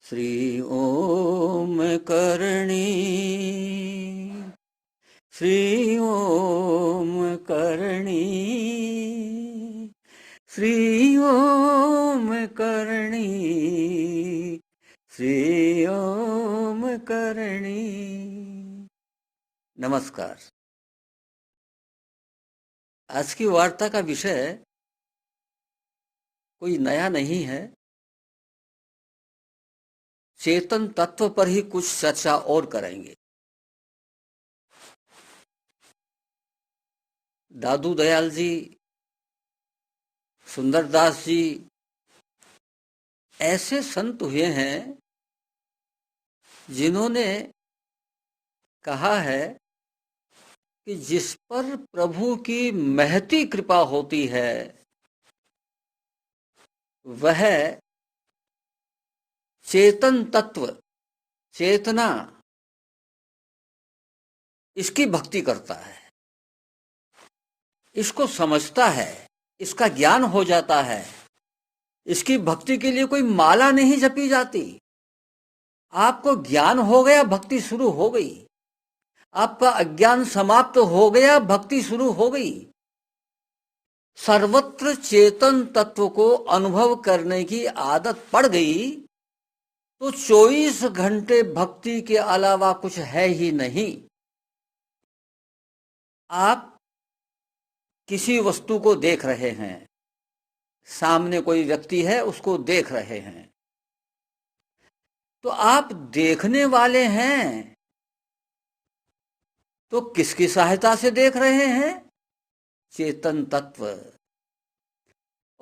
श्री ओम करणी, श्री ओम करणी, श्री ओम करणी, श्री ओम करणी। नमस्कार। आज की वार्ता का विषय कोई नया नहीं है। चेतन तत्व पर ही कुछ चर्चा और करेंगे। दादू दयाल जी, सुंदरदास जी ऐसे संत हुए हैं जिन्होंने कहा है कि जिस पर प्रभु की महती कृपा होती है वह चेतन तत्व, चेतना, इसकी भक्ति करता है, इसको समझता है, इसका ज्ञान हो जाता है। इसकी भक्ति के लिए कोई माला नहीं जपी जाती। आपको ज्ञान हो गया, भक्ति शुरू हो गई। आपका अज्ञान समाप्त हो गया, भक्ति शुरू हो गई। सर्वत्र चेतन तत्व को अनुभव करने की आदत पड़ गई तो 24 घंटे भक्ति के अलावा कुछ है ही नहीं। आप किसी वस्तु को देख रहे हैं, सामने कोई व्यक्ति है, उसको देख रहे हैं, तो आप देखने वाले हैं तो किसकी सहायता से देख रहे हैं? चेतन तत्व।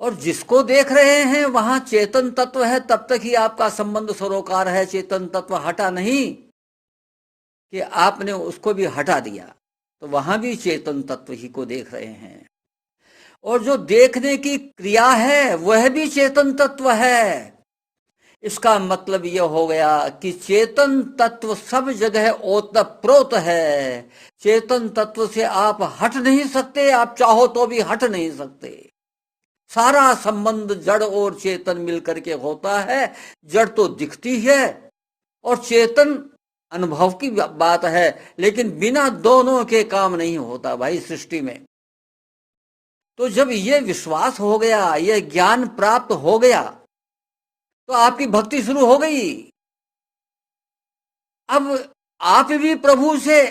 और जिसको देख रहे हैं वहां चेतन तत्व है, तब तक ही आपका संबंध सरोकार है। चेतन तत्व हटा नहीं कि आपने उसको भी हटा दिया, तो वहां भी चेतन तत्व ही को देख रहे हैं। और जो देखने की क्रिया है वह भी चेतन तत्व है। इसका मतलब यह हो गया कि चेतन तत्व सब जगह ओतप्रोत है। चेतन तत्व से आप हट नहीं सकते, आप चाहो तो भी हट नहीं सकते। सारा संबंध जड़ और चेतन मिलकर के होता है। जड़ तो दिखती है और चेतन अनुभव की बात है, लेकिन बिना दोनों के काम नहीं होता भाई सृष्टि में। तो जब ये विश्वास हो गया, ये ज्ञान प्राप्त हो गया, तो आपकी भक्ति शुरू हो गई। अब आप भी प्रभु से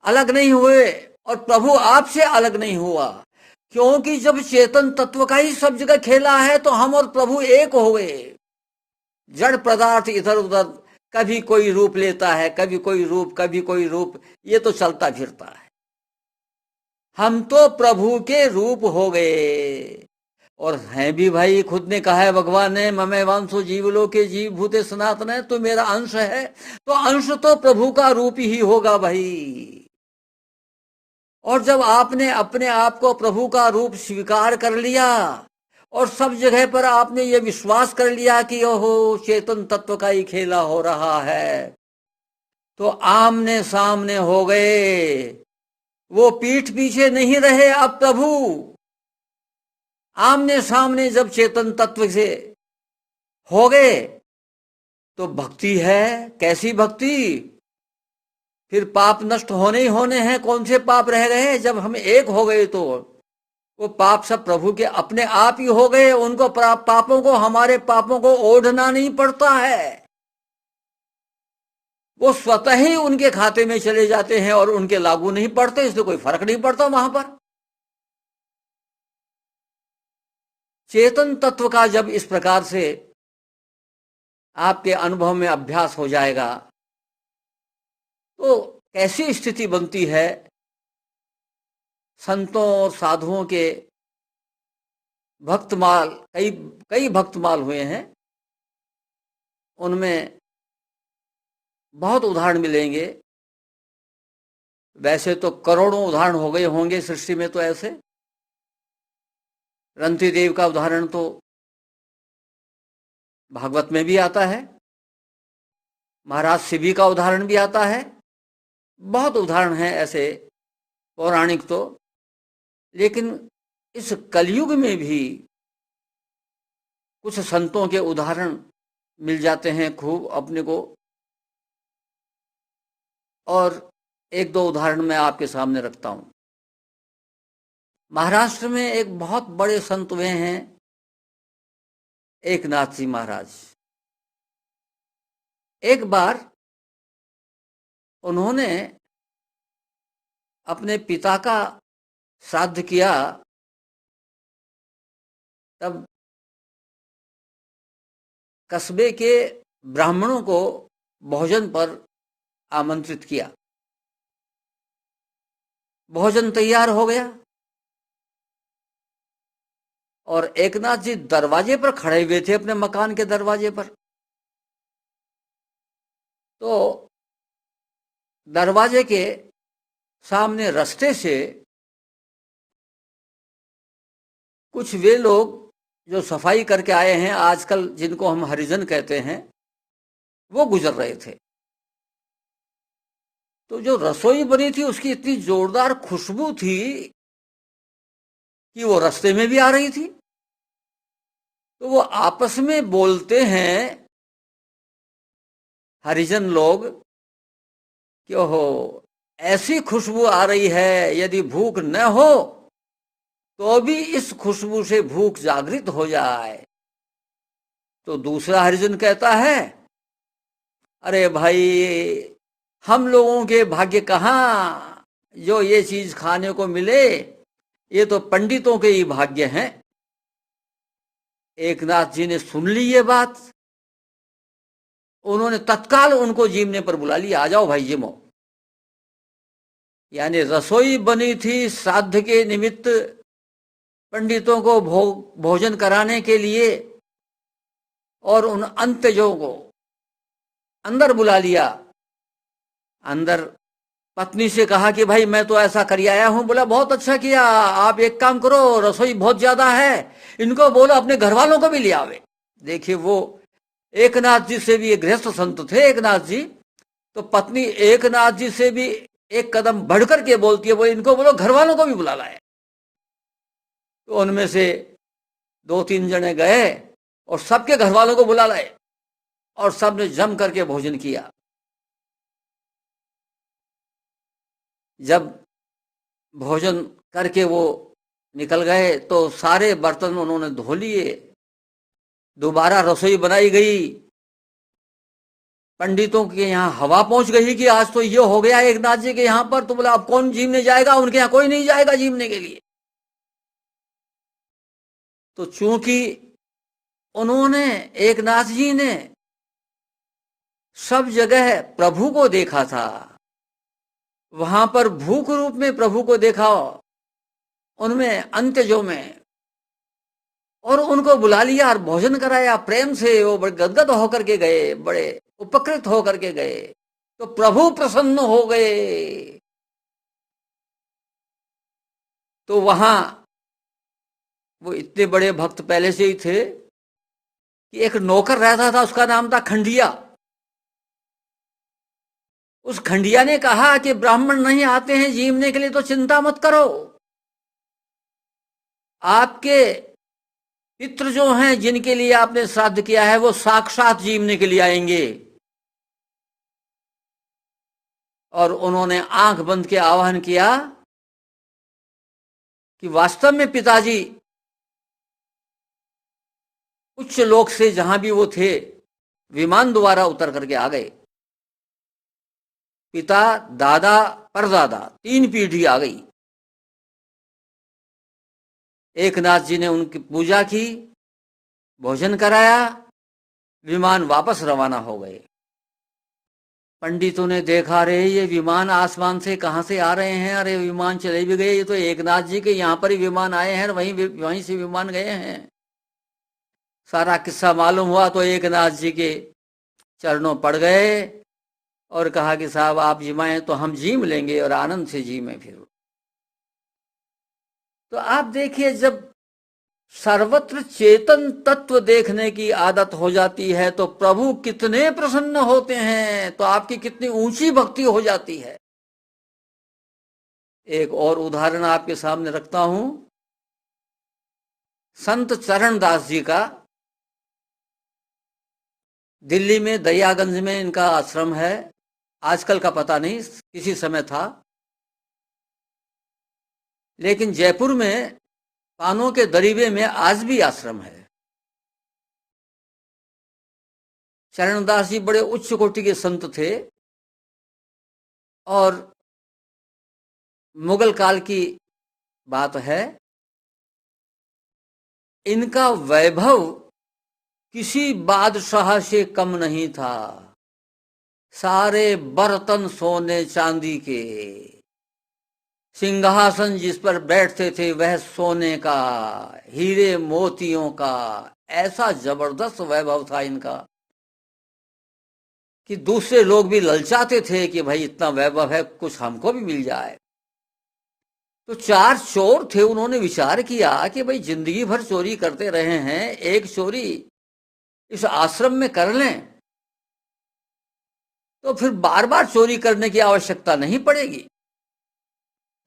अलग नहीं हुए और प्रभु आपसे अलग नहीं हुआ, क्योंकि जब चेतन तत्व का ही सब जगह खेला है तो हम और प्रभु एक हो गए। जड़ पदार्थ इधर उधर कभी कोई रूप लेता है, कभी कोई रूप, कभी कोई रूप, ये तो चलता फिरता है। हम तो प्रभु के रूप हो गए और हैं भी भाई। खुद ने कहा है भगवान ने, ममे वांसो जीवलोके जीव भूते सनातन है, तो मेरा अंश है, तो अंश तो प्रभु का रूप ही होगा भाई। और जब आपने अपने आप को प्रभु का रूप स्वीकार कर लिया और सब जगह पर आपने ये विश्वास कर लिया कि ओहो चेतन तत्व का ही खेला हो रहा है, तो आमने सामने हो गए। वो पीठ पीछे नहीं रहे अब प्रभु। आमने सामने जब चेतन तत्व से हो गए तो भक्ति है। कैसी भक्ति? फिर पाप नष्ट होने ही होने हैं। कौन से पाप रह गए? जब हम एक हो गए तो वो पाप सब प्रभु के अपने आप ही हो गए। उनको पापों को, हमारे पापों को ओढ़ना नहीं पड़ता है, वो स्वतः ही उनके खाते में चले जाते हैं और उनके लागू नहीं पड़ते, इसलिए कोई फर्क नहीं पड़ता वहां पर। चेतन तत्व का जब इस प्रकार से आपके अनुभव में अभ्यास हो जाएगा तो कैसी स्थिति बनती है। संतों और साधुओं के भक्तमाल, कई कई भक्तमाल हुए हैं, उनमें बहुत उदाहरण मिलेंगे। वैसे तो करोड़ों उदाहरण हो गए होंगे सृष्टि में। तो ऐसे रंती देव का उदाहरण तो भागवत में भी आता है, महाराज शिवी का उदाहरण भी आता है, बहुत उदाहरण हैं ऐसे पौराणिक तो। लेकिन इस कलयुग में भी कुछ संतों के उदाहरण मिल जाते हैं खूब अपने को। और एक दो उदाहरण मैं आपके सामने रखता हूं। महाराष्ट्र में एक बहुत बड़े संत हुए हैं, एकनाथ जी महाराज। एक बार उन्होंने अपने पिता का श्राद्ध किया, तब कस्बे के ब्राह्मणों को भोजन पर आमंत्रित किया। भोजन तैयार हो गया और एकनाथ जी दरवाजे पर खड़े हुए थे, अपने मकान के दरवाजे पर। तो दरवाजे के सामने रास्ते से कुछ वे लोग जो सफाई करके आए हैं, आजकल जिनको हम हरिजन कहते हैं, वो गुजर रहे थे। तो जो रसोई बनी थी उसकी इतनी जोरदार खुशबू थी कि वो रास्ते में भी आ रही थी। तो वो आपस में बोलते हैं हरिजन लोग कि ओहो, ऐसी खुशबू आ रही है, यदि भूख न हो तो भी इस खुशबू से भूख जागृत हो जाए। तो दूसरा हरिजन कहता है, अरे भाई, हम लोगों के भाग्य कहाँ जो ये चीज खाने को मिले, ये तो पंडितों के ही भाग्य हैं। एकनाथ जी ने सुन ली ये बात। उन्होंने तत्काल उनको जीमने पर बुला लिया, आ जाओ भाई जिमो। यानी रसोई बनी थी श्राद्ध के निमित्त, पंडितों को भोजन कराने के लिए, और उन अंत्यजों को अंदर बुला लिया। अंदर पत्नी से कहा कि भाई मैं तो ऐसा कर आया हूं। बोला बहुत अच्छा किया, आप एक काम करो, रसोई बहुत ज्यादा है, इनको बोलो अपने घर वालों को भी ले आवे। देखिए, वो एकनाथ जी से भी, एक गृहस्थ संत थे एकनाथ जी, तो पत्नी एकनाथ जी से भी एक कदम बढ़कर के बोलती है, बोले इनको बोलो घर वालों को भी बुला लाए। तो उनमें से दो तीन जने गए और सबके घर वालों को बुला लाए और सबने जम करके भोजन किया। जब भोजन करके वो निकल गए तो सारे बर्तन उन्होंने धो लिए, दोबारा रसोई बनाई गई। पंडितों के यहाँ हवा पहुंच गई कि आज तो ये हो गया एकनाथ जी के यहाँ पर। तो बोला अब कौन जीमने जाएगा, उनके यहाँ कोई नहीं जाएगा जीमने के लिए। तो चूंकि उन्होंने, एकनाथ जी ने सब जगह प्रभु को देखा था, वहां पर भूख रूप में प्रभु को देखा, उनमें अंत्यजों में, और उनको बुला लिया और भोजन कराया प्रेम से। वो बड़े गदगद होकर के गए, बड़े उपकृत होकर के गए, तो प्रभु प्रसन्न हो गए। तो वहां वो इतने बड़े भक्त पहले से ही थे कि एक नौकर रहता था, उसका नाम था खंडिया। उस खंडिया ने कहा कि ब्राह्मण नहीं आते हैं जीमने के लिए तो चिंता मत करो, आपके पितृ जो हैं जिनके लिए आपने श्राद्ध किया है वो साक्षात जीमने के लिए आएंगे। और उन्होंने आंख बंद के आह्वान किया कि वास्तव में पिताजी उच्च लोक से जहां भी वो थे, विमान द्वारा उतर करके आ गए। पिता, दादा, परदादा, 3 पीढ़ी आ गई। एकनाथ जी ने उनकी पूजा की, भोजन कराया, विमान वापस रवाना हो गए। पंडितों ने देखा, रे ये विमान आसमान से कहां से आ रहे हैं, अरे विमान चले भी गए, ये तो एकनाथ जी के यहाँ पर ही विमान आए हैं, वहीं से विमान गए हैं। सारा किस्सा मालूम हुआ तो एकनाथ जी के चरणों पड़ गए और कहा कि साहब आप जिमाएं तो हम जीम लेंगे और आनंद से जीमें। फिर तो आप देखिए, जब सर्वत्र चेतन तत्व देखने की आदत हो जाती है तो प्रभु कितने प्रसन्न होते हैं, तो आपकी कितनी ऊंची भक्ति हो जाती है। एक और उदाहरण आपके सामने रखता हूं, संत चरण दास जी का। दिल्ली में दरियागंज में इनका आश्रम है, आजकल का पता नहीं, किसी समय था। लेकिन जयपुर में पानों के दरीबे में आज भी आश्रम है। चरणदास जी बड़े उच्च कोटि के संत थे और मुगल काल की बात है। इनका वैभव किसी बादशाह से कम नहीं था। सारे बर्तन सोने चांदी के, सिंहासन जिस पर बैठते थे वह सोने का, हीरे मोतियों का, ऐसा जबरदस्त वैभव था इनका कि दूसरे लोग भी ललचाते थे कि भाई इतना वैभव है, कुछ हमको भी मिल जाए। तो चार चोर थे, उन्होंने विचार किया कि भाई जिंदगी भर चोरी करते रहे हैं, एक चोरी इस आश्रम में कर लें तो फिर बार बार चोरी करने की आवश्यकता नहीं पड़ेगी।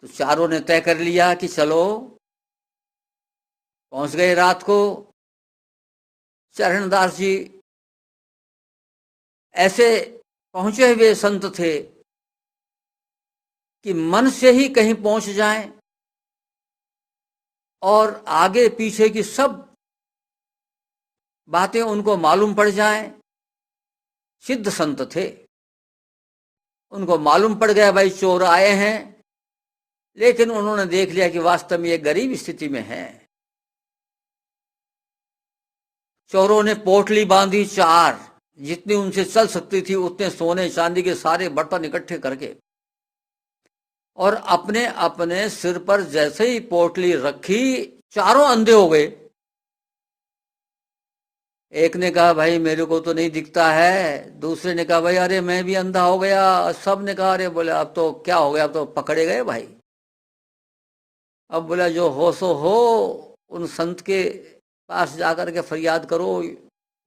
तो चारों ने तय कर लिया कि चलो, पहुंच गए रात को। चरणदास जी ऐसे पहुंचे हुए संत थे कि मन से ही कहीं पहुंच जाएं और आगे पीछे की सब बातें उनको मालूम पड़ जाएं। सिद्ध संत थे, उनको मालूम पड़ गया भाई चोर आए हैं, लेकिन उन्होंने देख लिया कि वास्तव में ये गरीब स्थिति में है। चोरों ने पोटली बांधी चार, जितनी उनसे चल सकती थी उतने सोने चांदी के सारे बर्तन इकट्ठे करके, और अपने अपने सिर पर जैसे ही पोटली रखी चारों अंधे हो गए। एक ने कहा भाई मेरे को तो नहीं दिखता है, दूसरे ने कहा भाई अरे मैं भी अंधा हो गया, सब ने कहा अरे, बोले अब तो क्या हो गया, अब तो पकड़े गए भाई। अब बोला जो हो सो हो, उन संत के पास जाकर के फरियाद करो।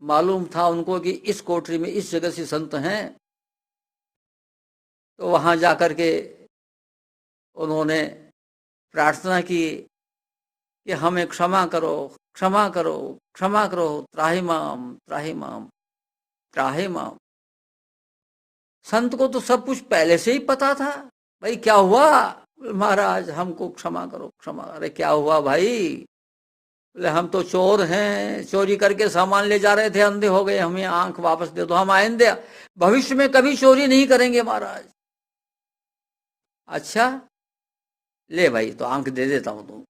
मालूम था उनको कि इस कोठरी में इस जगह से संत हैं। तो वहां जाकर के उन्होंने प्रार्थना की कि हमें क्षमा करो, क्षमा करो, क्षमा करो, त्राहिमाम त्राहिमाम त्राहिमाम। संत को तो सब कुछ पहले से ही पता था। भाई क्या हुआ महाराज, हमको क्षमा करो, क्षमा। अरे क्या हुआ भाई? बोले हम तो चोर हैं, चोरी करके सामान ले जा रहे थे, अंधे हो गए, हमें आंख वापस दे दो, हम आइंदे भविष्य में कभी चोरी नहीं करेंगे महाराज। अच्छा ले भाई, तो आंख दे देता हूं तुम,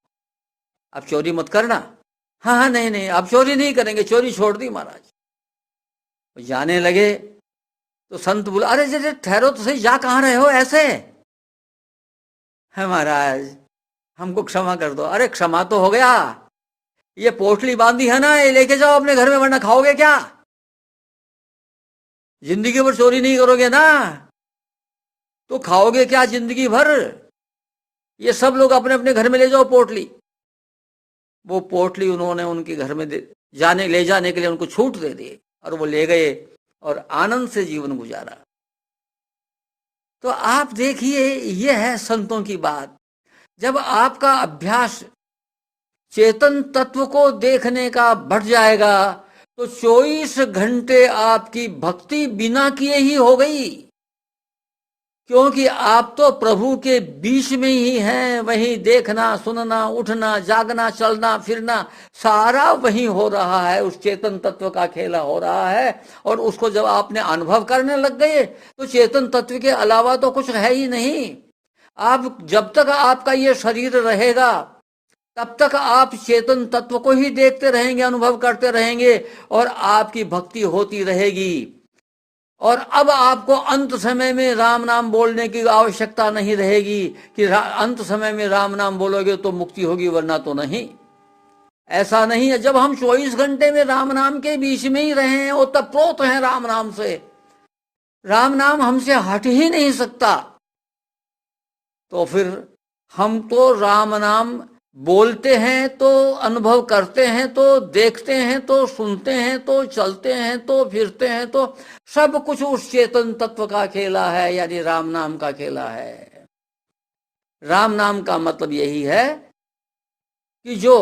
अब चोरी मत करना। हाँ हाँ नहीं नहीं, अब चोरी नहीं करेंगे, चोरी छोड़ दी महाराज। जाने लगे तो संत बोला अरे जरे ठहरो तो सही, जा कहाँ रहे हो ऐसे? है महाराज हमको क्षमा कर दो। अरे क्षमा तो हो गया, ये पोटली बांधी है ना, ये लेके जाओ अपने घर में, वरना खाओगे क्या? जिंदगी भर चोरी नहीं करोगे ना, तो खाओगे क्या जिंदगी भर? ये सब लोग अपने अपने घर में ले जाओ पोटली। वो पोटली उन्होंने उनके घर में ले जाने के लिए उनको छूट दे दी, और वो ले गए और आनंद से जीवन गुजारा। तो आप देखिए, ये है संतों की बात। जब आपका अभ्यास चेतन तत्व को देखने का बढ़ जाएगा तो 24 घंटे आपकी भक्ति बिना किए ही हो गई, क्योंकि आप तो प्रभु के बीच में ही हैं। वही देखना, सुनना, उठना, जागना, चलना, फिरना सारा वही हो रहा है, उस चेतन तत्व का खेला हो रहा है। और उसको जब आपने अनुभव करने लग गए तो चेतन तत्व के अलावा तो कुछ है ही नहीं। आप जब तक आपका ये शरीर रहेगा तब तक आप चेतन तत्व को ही देखते रहेंगे, अनुभव करते रहेंगे, और आपकी भक्ति होती रहेगी। और अब आपको अंत समय में राम नाम बोलने की आवश्यकता नहीं रहेगी कि अंत समय में राम नाम बोलोगे तो मुक्ति होगी, वरना तो नहीं। ऐसा नहीं है। जब हम 24 घंटे में राम नाम के बीच में ही रहे हैं, ओतप्रोत हैं राम नाम से, राम नाम हमसे हट ही नहीं सकता, तो फिर हम तो राम नाम बोलते हैं तो अनुभव करते हैं, तो देखते हैं, तो सुनते हैं, तो चलते हैं, तो फिरते हैं, तो सब कुछ उस चेतन तत्व का खेला है, यानी राम नाम का खेला है। राम नाम का मतलब यही है कि जो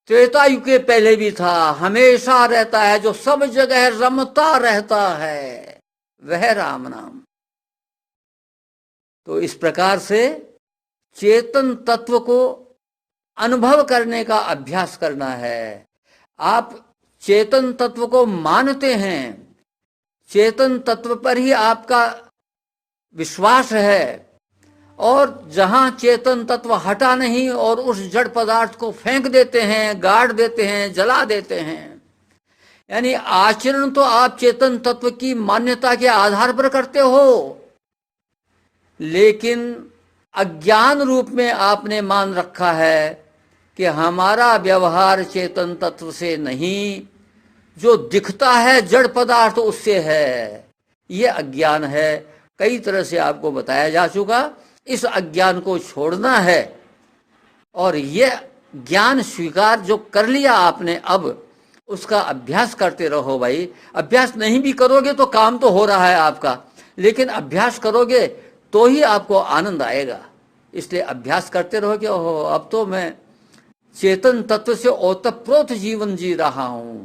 त्रेतायुग के पहले भी था, हमेशा रहता है, जो सब जगह रमता रहता है, वह राम नाम। तो इस प्रकार से चेतन तत्व को अनुभव करने का अभ्यास करना है। आप चेतन तत्व को मानते हैं, चेतन तत्व पर ही आपका विश्वास है, और जहां चेतन तत्व हटा नहीं और उस जड़ पदार्थ को फेंक देते हैं, गाड़ देते हैं, जला देते हैं, यानी आचरण तो आप चेतन तत्व की मान्यता के आधार पर करते हो, लेकिन अज्ञान रूप में आपने मान रखा है कि हमारा व्यवहार चेतन तत्व से नहीं, जो दिखता है जड़ पदार्थ उससे है। ये अज्ञान है, कई तरह से आपको बताया जा चुका। इस अज्ञान को छोड़ना है, और ये ज्ञान स्वीकार जो कर लिया आपने, अब उसका अभ्यास करते रहो भाई। अभ्यास नहीं भी करोगे तो काम तो हो रहा है आपका, लेकिन अभ्यास करोगे तो ही आपको आनंद आएगा। इसलिए अभ्यास करते रहो कि ओहो, अब तो मैं चेतन तत्व से ओतप्रोत जीवन जी रहा हूं।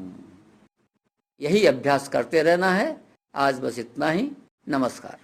यही अभ्यास करते रहना है। आज बस इतना ही। नमस्कार।